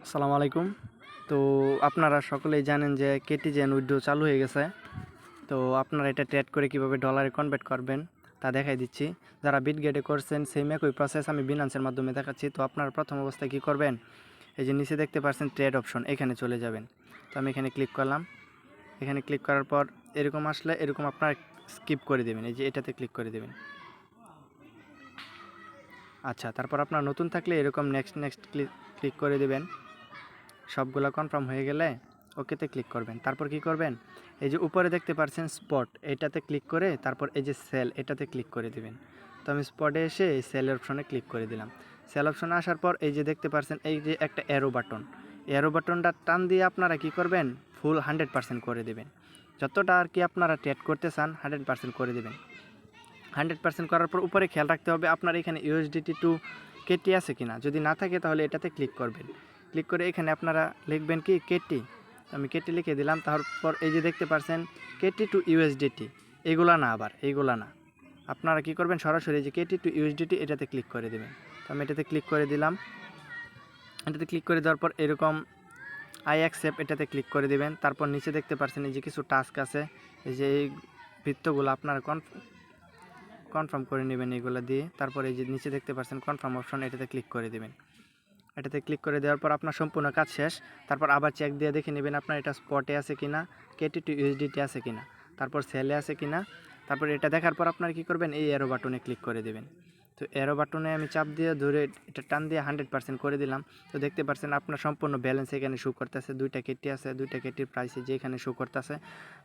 আসসালামু আলাইকুম। তো আপনারা সকলেই জানেন যে কেটিজেন উইথড্র চালু হয়ে গেছে। তো আপনারা এটা ট্রেড করে কিভাবে ডলারে কনভার্ট করবেন তা দেখাই দিচ্ছি। যারা বিটগেটে করছেন সেম একই প্রসেস আমি বিনান্সের মাধ্যমে দেখাচ্ছি। তো আপনারা প্রথম অবস্থায় কী করবেন, এই যে নিচে দেখতে পাচ্ছেন ট্রেড অপশন, এখানে চলে যাবেন। তো আমি এখানে ক্লিক করলাম। এখানে ক্লিক করার পর এরকম আসলে এরকম আপনারা স্কিপ করে দেবেন, এই যে এটাতে ক্লিক করে দেবেন। আচ্ছা, তারপর আপনার নতুন থাকলে এরকম নেক্সট ক্লিক করে দেবেন। সবগুলো কনফার্ম হয়ে গেলে ওকেতে ক্লিক করবেন। তারপর কি করবেন, এই যে উপরে দেখতে পাচ্ছেন স্পট, এটাতে ক্লিক করে তারপর এই যে সেল, এটাতে ক্লিক করে দিবেন। তো আমি স্পটে এসে এই সেলের অপশনে ক্লিক করে দিলাম। সেল অপশনে আসার পর এই যে দেখতে পাচ্ছেন এই যে একটা অ্যারো বাটনটা টান দিয়ে আপনারা কি করবেন, ফুল 100% করে দেবেন। যতটা আর কি আপনারা ট্রেড করতে চান 100% করে দেবেন। 100% করার পর উপরে খেয়াল রাখতে হবে আপনার এখানে ইউএসডিটি টু কেটি আছে কিনা। যদি না থাকে তাহলে এটাতে ক্লিক করবেন। ক্লিক করে এখানে আপনারা লিখবেন কি কেটি। আমি কেটি লিখে দিলাম। তারপর এই যে দেখতে পাচ্ছেন কেটি টু ইউএসডিটি, এইগুলা না, আবার এইগুলা না, আপনারা কি করবেন সরাসরি যে কেটি টু ইউএসডিটি এটাতে ক্লিক করে দেবেন। তো আমি এটাতে ক্লিক করে দিলাম। এটাতে ক্লিক করে দেওয়ার পর এরকম আই অ্যাকসেপ্ট এটাতে ক্লিক করে দেবেন। তারপর নিচে দেখতে পাচ্ছেন এই যে কিছু টাস্ক আছে, এই যে এই বৃত্তগুলো আপনারা কনফার্ম করে নেবেন এইগুলো দিয়ে। তারপরে এই যে নিচে দেখতে পাচ্ছেন কনফার্ম অপশন, এটাতে ক্লিক করে দেবেন। এটাতে ক্লিক করে দেওয়ার পর আপনার সম্পূর্ণ কাজ শেষ। তারপর আবার চেক দিয়ে দেখে নেবেন আপনার এটা স্পটে আছে কিনা, কেটি টু ইউএসডিটি আছে কিনা, তারপর সেলে আছে কিনা। তারপর এটা দেখার পর আপনারা কী করবেন, এই অ্যারো বাটনে ক্লিক করে দেবেন। তো অ্যারো বাটনে আমি চাপ দিয়ে ধরে এটা টান দিয়ে 100% করে দিলাম। তো দেখতে পাচ্ছেন আপনার সম্পূর্ণ ব্যালেন্স এখানে শো করতেছে। দুইটা কেটি আছে, দুইটা কেটির প্রাইসে যে এখানে শো করতেছে।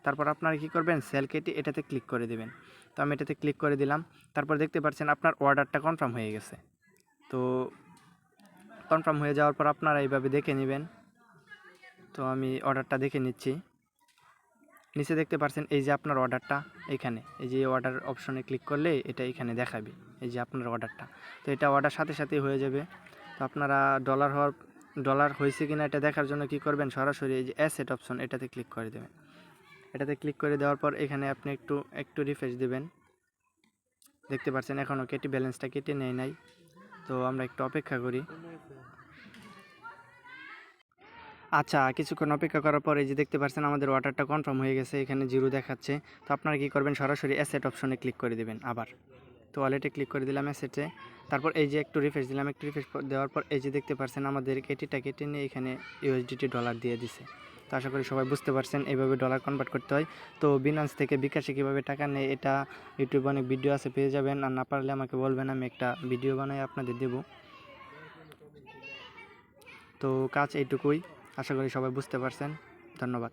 তারপর আপনারা কী করবেন, সেল কেটি এটাতে ক্লিক করে দেবেন। তো আমি এটাতে ক্লিক করে দিলাম। তারপর দেখতে পাচ্ছেন আপনার অর্ডারটা কনফার্ম হয়ে গেছে। তো কনফার্ম হয়ে যাওয়ার পর আপনারা এইভাবে দেখে নেবেন। তো আমি অর্ডারটা দেখে নিচ্ছি। নিচে দেখতে পাচ্ছেন এই যে আপনার অর্ডারটা, এখানে এই যে অর্ডার অপশনে ক্লিক করলে এটা এখানে দেখাবে এই যে আপনার অর্ডারটা। তো এটা অর্ডার সাথে সাথেই হয়ে যাবে। তো আপনারা ডলার হয়েছে কিনা এটা দেখার জন্য কি করবেন, সরাসরি এই যে অ্যাসেট অপশন এটাতে ক্লিক করে দেবেন। এটাতে ক্লিক করে দেওয়ার পর এখানে আপনি একটু রিফ্রেশ দেবেন। দেখতে পাচ্ছেন এখনও কেটে ব্যালেন্সটা কেটে নেয় নাই। তো আমরা একটু অপেক্ষা করি। আচ্ছা, কিছুক্ষণ অপেক্ষা করার পরে যে দেখতে পাচ্ছেন আমাদের অর্ডারটা কনফার্ম হয়ে গেছে, এখানে 0 দেখাচ্ছে। তো আপনারা কী করবেন, সরাসরি অ্যাসেট অপশনে ক্লিক করে দেবেন আবার। তো ওয়ালেটে ক্লিক করে দিলাম, অ্যাসেটে। তারপর এই যে একটু রিফ্রেশ দিলাম, একটু রিফ্রেশ দেওয়ার পর এই যে দেখতে পাচ্ছেন আমাদের কেটিটা কেটে নিয়ে এখানে ইউএসডিটি ডলার দিয়ে দিছে। তো আশা করি সবাই বুঝতে পারছেন এইভাবে ডলার কনভার্ট করতে হয়। তো বিনান্স থেকে বিকাশে কীভাবে টাকা নেয় এটা ইউটিউবে অনেক ভিডিও আছে, পেয়ে যাবেন। আর না পারলে আমাকে বলবেন, আমি একটা ভিডিও বানাই আপনাদের দেব। তো কাজ এইটুকুই, আশা করি সবাই বুঝতে পারছেন। ধন্যবাদ।